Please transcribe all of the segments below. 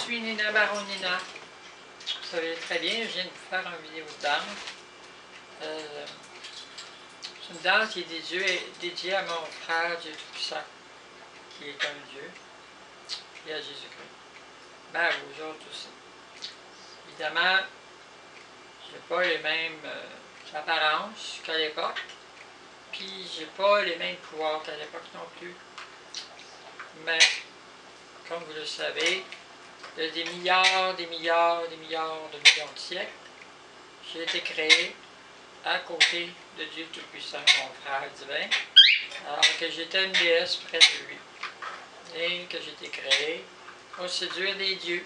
suis Nina Baronina. Vous savez très bien, je viens de vous faire une vidéo de danse. C'est une danse qui est dédiée à mon frère Dieu Tout-Puissant, qui est un Dieu, et à Jésus-Christ. Ben, à vous autres aussi. Évidemment, je n'ai pas les mêmes apparences qu'à l'époque, puis j'ai pas les mêmes pouvoirs qu'à l'époque non plus. Mais, comme vous le savez, il y a des milliards de millions de siècles, j'ai été créé à côté de Dieu Tout-Puissant, mon frère divin, alors que j'étais une déesse près de lui, et que j'ai été créé pour séduire des dieux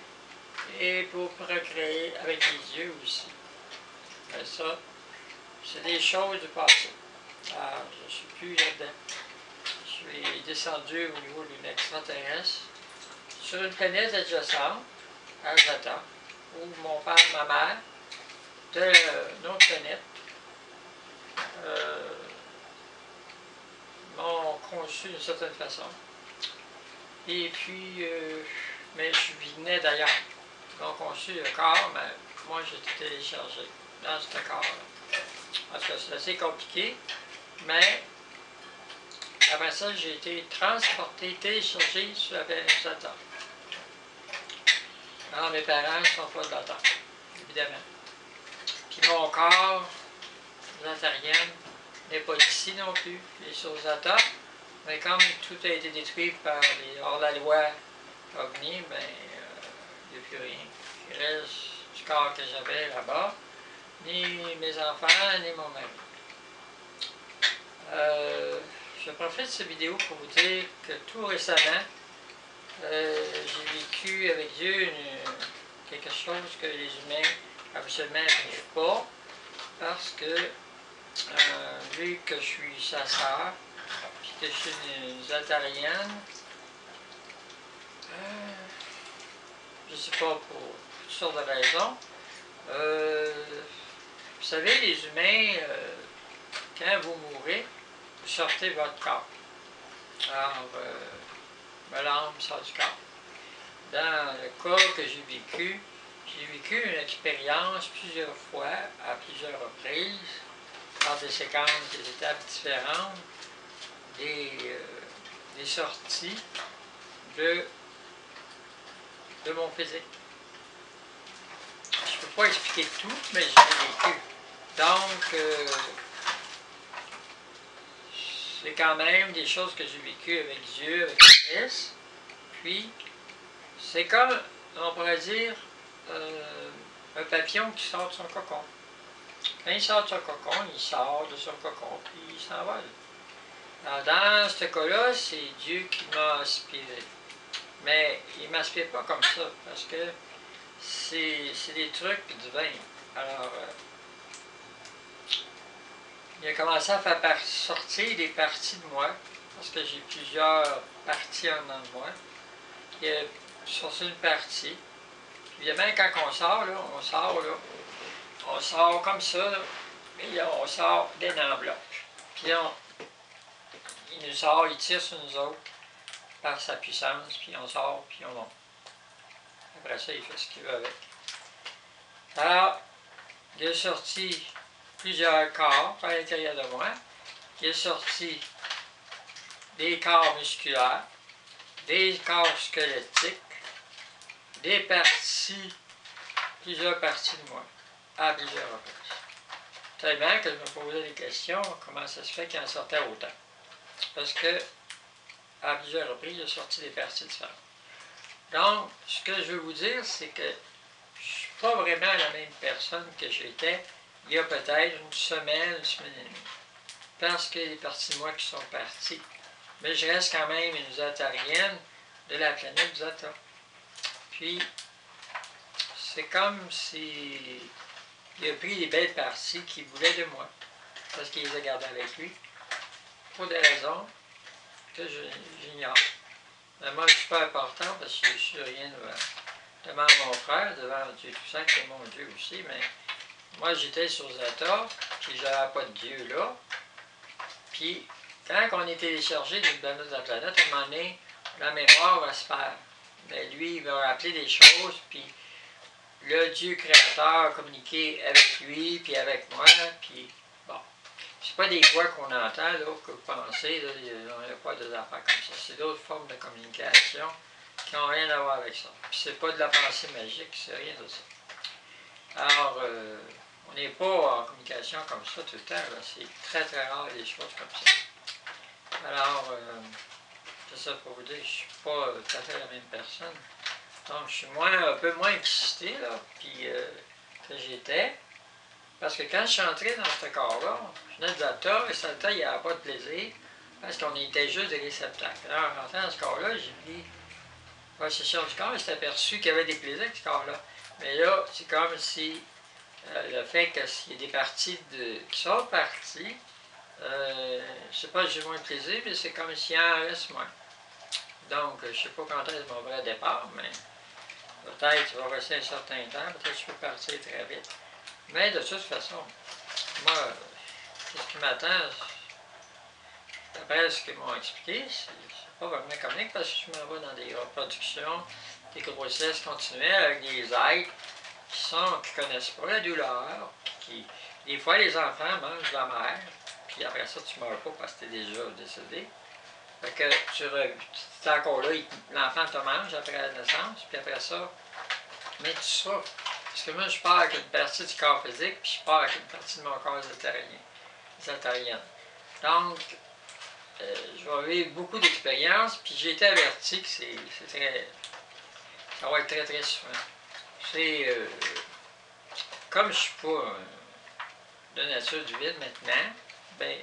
et pour procréer avec des dieux aussi. Mais ça, c'est des choses du passé. Alors, je ne suis plus là-dedans. Je suis descendu au niveau d'une extraterrestre sur une planète adjacente, à Zata, où mon père et ma mère, de notre planète, m'ont conçu d'une certaine façon. Et puis, mais je venais d'ailleurs. Ils m'ont conçu le corps, mais moi j'étais téléchargé dans ce corps-là. Parce que c'est assez compliqué, mais après ça, j'ai été transporté, téléchargé sur la planète Satan. Alors mes parents ne sont pas là-dedans, évidemment. Puis mon corps, zatarienne, n'est pas ici non plus, il est sur Zata. Mais comme tout a été détruit par les hors-la-loi OVNI, ben, il n'y a plus rien. Il reste du corps que j'avais là-bas, ni mes enfants, ni mon mari. Je profite de cette vidéo pour vous dire que tout récemment, j'ai vécu avec Dieu quelque chose que les humains absolument ne vivent pas, parce que vu que je suis sa sœur, puis que je suis une zatarienne, je ne sais pas pour toutes sortes de raisons. Vous savez, les humains, quand vous mourrez, vous sortez votre corps. Alors, l'âme sort du corps. Dans le cas que j'ai vécu une expérience plusieurs fois, à plusieurs reprises, dans des séquences, des étapes différentes, des sorties de mon physique. Je ne peux pas expliquer tout, mais je l'ai vécu. Donc, c'est quand même des choses que j'ai vécues avec Dieu, avec Christ. Puis, c'est comme, on pourrait dire, un papillon qui sort de son cocon. Quand il sort de son cocon, il sort de son cocon, puis il s'envole. Alors, dans ce cas-là, c'est Dieu qui m'a aspiré. Mais il ne m'aspire pas comme ça, parce que c'est des trucs divins. Alors, il a commencé à faire sortir des parties de moi, parce que j'ai plusieurs parties en dedans de moi. Il a sorti une partie. Évidemment, quand on sort, là, on sort comme ça, là, et là, on sort d'une enveloppe. Puis il nous sort, il tire sur nous autres par sa puissance, puis on sort, puis on monte. Après ça, il fait ce qu'il veut avec. Alors, il a sorti plusieurs corps à l'intérieur de moi. Il a sorti des corps musculaires, des corps squelettiques, des parties, plusieurs parties de moi, à plusieurs reprises. Tellement que je me posais des questions, comment ça se fait qu'il en sortait autant. Parce que, à plusieurs reprises, il a sorti des parties différentes. Donc, ce que je veux vous dire, c'est que je ne suis pas vraiment la même personne que j'étais il y a peut-être une semaine et demie. Parce qu'il y a des parties de moi qui sont parties. Mais je reste quand même une zatarienne de la planète Zata. Puis, c'est comme si il a pris des belles parties qu'il voulait de moi. Parce qu'il les a gardées avec lui. Pour des raisons que j'ignore. Mais moi, je suis pas important parce que je suis rien devant mon frère, devant Dieu Tout-Puissant, qui est mon Dieu aussi, mais moi, j'étais sur Zata, puis je n'avais pas de Dieu là. Puis, quand on est téléchargé d'une planète à la planète, à un moment donné, la mémoire va se perdre. mais lui, il m'a rappelé des choses, puis le Dieu créateur a communiqué avec lui, puis avec moi, puis bon. C'est pas des voix qu'on entend, là, que vous pensez, là, il n'y a pas des affaires comme ça. C'est d'autres formes de communication qui n'ont rien à voir avec ça. Puis c'est pas de la pensée magique, c'est rien de ça. Alors, on n'est pas en communication comme ça tout le temps, c'est très très rare des choses comme ça. Alors, c'est ça pour vous dire, je ne suis pas tout à fait la même personne. Donc, je suis un peu moins excité, là, puis que j'étais. Parce que quand je suis entré dans ce corps-là, je venais de Zalta, et Zalta, il n'y avait pas de plaisir, parce qu'on était juste des réceptacles. Alors, en rentrant dans ce corps-là, j'ai dit, la possession du corps, il s'est aperçu qu'il y avait des plaisirs avec ce corps-là. Mais là, c'est comme si le fait qu'il y ait des parties qui sont parties, je sais pas si j'ai moins de plaisir, mais c'est comme s'il en reste moins. Donc, je ne sais pas quand est mon vrai départ, mais peut-être qu'il va rester un certain temps, peut-être que je peux partir très vite. Mais de toute façon, moi, ce qui m'attend, d'après ce qu'ils m'ont expliqué, c'est pas vraiment comique parce que je m'en vais dans des reproductions, des grossesses continuelles avec des êtres qui ne connaissent pas la douleur, des fois les enfants mangent la mère, puis après ça tu ne meurs pas parce que tu es déjà décédé. Fait que tu es encore là, l'enfant te mange après la naissance, puis après ça, mais tu souffres. Parce que moi, je pars avec une partie du corps physique, puis je pars avec une partie de mon corps éthérien. Donc, je vais vivre beaucoup d'expériences, puis j'ai été averti que ça va être très très souffrant. C'est comme je ne suis pas de nature divine maintenant, ben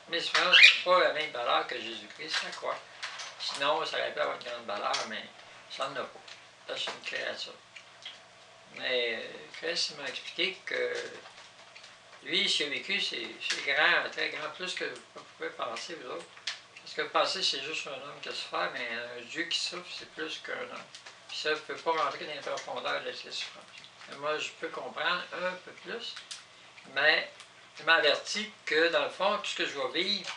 mes souffrances n'ont pas la même valeur que Jésus-Christ, ça quoi. Sinon, ça aurait pu avoir une grande valeur, mais ça n'en a pas. Parce que c'est une créature. Mais Christ m'a expliqué que lui, ce qu'il a vécu, c'est grand, très grand, plus que vous pouvez penser, vous autres. Parce que penser, c'est juste un homme qui souffre, mais un Dieu qui souffre, c'est plus qu'un homme. Puis ça, je ne peux pas rentrer dans les profondeurs de ses souffrances. Mais moi, je peux comprendre un peu plus, mais il m'a averti que, dans le fond, tout ce que je vais vivre,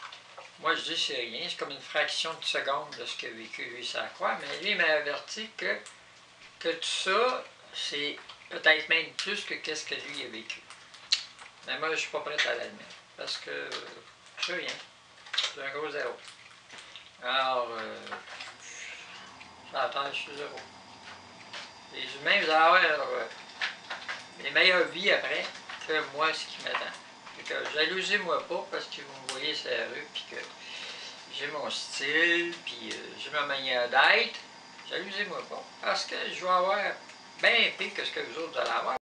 moi, je dis c'est rien, c'est comme une fraction de seconde de ce qu'il a vécu, lui, ça quoi. Mais lui, il m'a averti que tout ça, c'est peut-être même plus que qu'est-ce que lui a vécu. Mais moi, je ne suis pas prêt à l'admettre, parce que je suis rien. C'est un gros zéro. Alors, je suis zéro. Les humains, vous allez avoir les meilleures vies après que moi, ce qui m'attend. Jalousez-moi pas parce que vous me voyez sur la rue, puis que j'ai mon style, puis j'ai ma manière d'être. Jalousez-moi pas, parce que je vais avoir bien pire que ce que vous autres allez avoir.